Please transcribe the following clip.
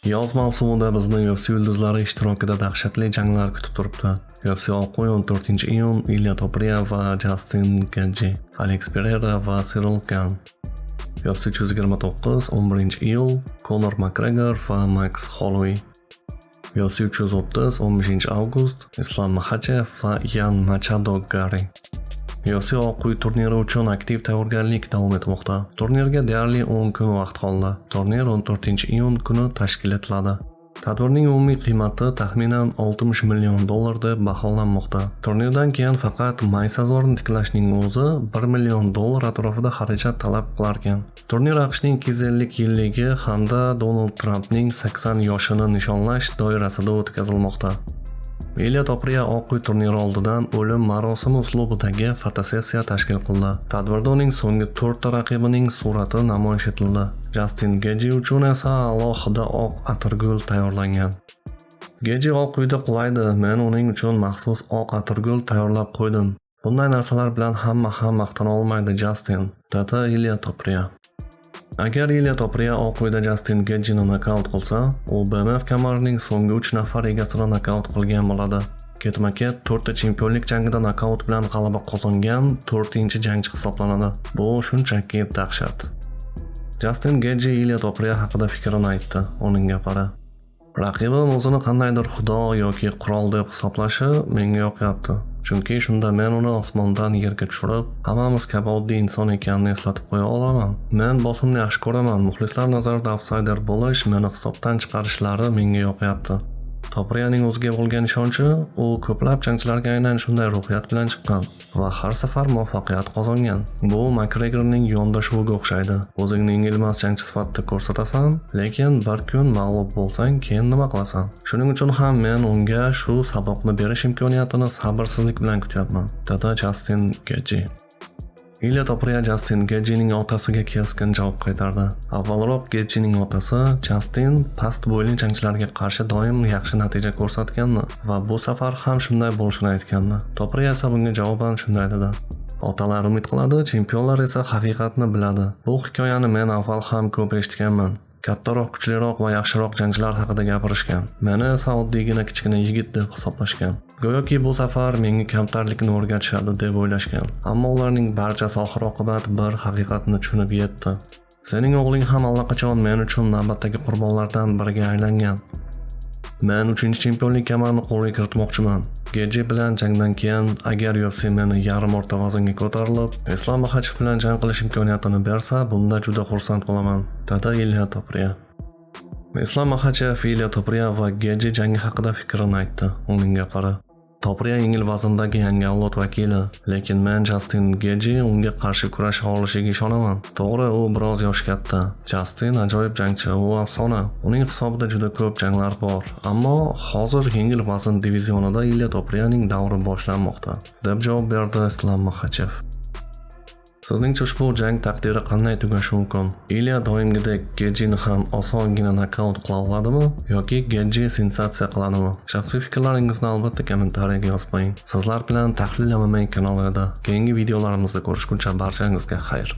Yoz mavsumida bizni UFC yulduzlari ishtirokida dahshatli janglar kutib turibdi. UFC Oq o'yin 4-iyun Ilya Topuria va Justin Gaethje, Alex Pereira va Cyril Gane. UFC 229 11-iyul Conor McGregor va Max Holloway. UFC 330 15-avgust Islam Makhachev va Yan Machado Garri. UFC Oq uy turniri uchun aktiv tayyorgarlik davom etmoqda. Turnirga deyarli 10 kun vaqt qoldi. Turnir 14-iyun kuni tashkil etiladi. Tadbirning umumiy qiymati taxminan $60 million deb baholanmoqda. Turnirdan keyin faqat maysazorni tiklashning o'zi $1 million atrofida xarajat talab qilar ekan. Turnir AQShning 250 yilligi hamda Donald Trampning 80 yoshini nishonlash doirasida o'tkazilmoqda. Ilya Topuria Oq uy turniri oldidan o'lim marosimi uslubidagi fotosessiya tashkil qildi. Tadbirda uning so'nggi 4 ta raqibining surati namoyish etildi. Justin Gaethje uchun esa alohida oq atirgul tayyorlangan. Gaethje Oq uyda qulaydi, men uning uchun maxsus oq atirgul tayyorlab qo'ydim. Bunday narsalar bilan hamma ham maqtana olmaydi Justin, dedi Ilya Topuria. Agar Ilya Topuria Oq uyda Justin Gaethjeni nokaut qilsa, u BMF kamarining so'nggi 3 nafar egasini nokaut qilgan bo'ladi. Ketma-ket 4 ta chempionlik jangida nokaut bilan g'alaba qozongan 4-jangchi hisoblanadi. Bu shunchaki dahshat. Justin Gaethje Ilya Topuria haqida fikrini aytdi. Uning gaplari: "Raqibim o'zini qandaydir xudo yoki qirol deb hisoblashi menga yoqyapti. Chunki shunda men uni osmondan yerga tushirib, hammamiz kabi oddiy inson ekanini eslatib qo'ya olaman. Men bosimni yaxshi ko'raman. Muxlislar nazarida outsider bo'lish, meni hisobdan chiqarishlari menga yoqyapti." Topurianing o'ziga bo'lgan ishonchi, u ko'plab jangchilarga aynan shunday ruhiyat bilan chiqqan va har safar muvaffaqiyat qozongan. Bu McGregorning yondashuviga o'xshaydi. O'zingni yengilmas jangchi sifatida ko'rsatasan, lekin bir kun mag'lub bo'lsang, keyin nima qilasan? Shuning uchun ham men unga shu saboqni berish imkoniyatini sabrsizlik bilan kutyapman, dedi Justin Gaethje. Ilya Topuria Justin Gaethjening otasiga keskin javob qaytardi. Avvalroq Gaethjening otasi Justin past bo'yli jangchilarga qarshi doim yaxshi natija ko'rsatganini va bu safar ham shunday bo'lishini aytgandi. Topuria esa bunga javoban shunday dedi: "Otalar umid qiladi, chempionlar esa haqiqatni biladi. Bu hikoyani men avval ham ko'p eshitganman. Kattaroq, kuchliroq va yaxshiroq jangchilar haqida gapirishgan. Meni esa oddiygina kichkina yigit deb hisoblashgan. Go'yoki bu safar menga kamtarlikni o'rgatishadi deb o'ylashgan. Ammo ularning barchasi oxir-oqibat bir haqiqatni tushunib yetdi. Sening o'g'ling ham allaqachon men uchun navbatdagi qurbonlardan biriga aylangan. Men 3-chempionlik kamarini qo'lga kiritmoqchiman. Gaethje bilan jangdan keyin agar UFC meni yarim o'rta vaznga ko'tarilib, Islam Makhachev bilan jang qilish imkoniyatini bersa, bunda juda xursand bo'laman", dedi Ilya Topuria. Islam Makhachev Ilya Topuria va Gaethje jangi haqida fikrini aytdi. Uning gaplari: "Topuria yengil vazndagi yangi avlod vakili, lekin men Justin Gaethje unga qarshi kurasha olishiga ishonaman. To'g'ri, u biroz yoshi katta. Justin ajoyib jangchi, u afsona. Uning hisobida juda ko'p janglar bor, ammo hozir yengil vazn divizionida Ilya Topurianing davri boshlanmoqda", deb javob berdi Islam Makhachev. Sizningcha ushbu jang taqdiri qanday tugashi mumkin? Ilya doimgidek Gaethjeni ham osongina nokaut qila oladimi yoki Gaethje sensatsiya qiladimi? Shaxsiy fikrlaringizni albatta kommentariyaga yozib qo'ying. Sizlar bilan Tahlil MMA kanalida keyingi videolarimizda ko'rishguncha barchangizga xayr.